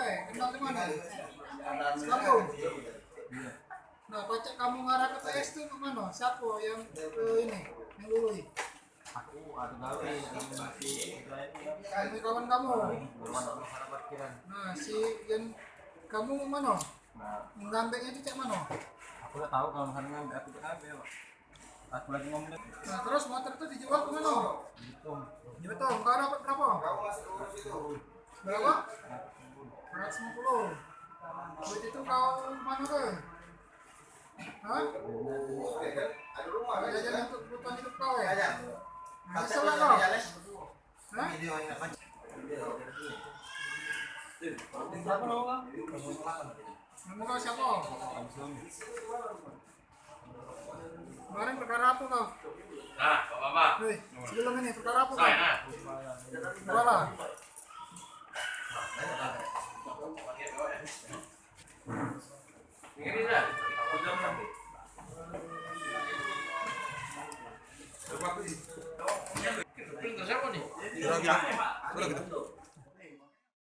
kenal di mana? Kamu. Nah, pacak kamu ngarah ke PS itu kemana? Siapa yang ini? Yang lului? Aku ada gawe yang masih Ini kawan kamu. Nah, si yang kamu mana? Ngambeknya itu cek mana? aku udah tahu kalau misalnya ngambil aku ngambil aku lagi ngomong Nah, terus motor itu dijual ke mana? gitu Di beton. Kau dapat berapa? Berapa? 150. Duit itu kau mana ke? Hah? Kau jajan untuk kebutuhan hidup kau ya? Nah, nyesel lah kau? Hah? Nama kau siapa? Kemarin perkara apa kau? Nah, Bapak. Hei, sebelum ini perkara apa kau? Saya nah. Kepala. Ini dah. Siapa nih? Udah gitu.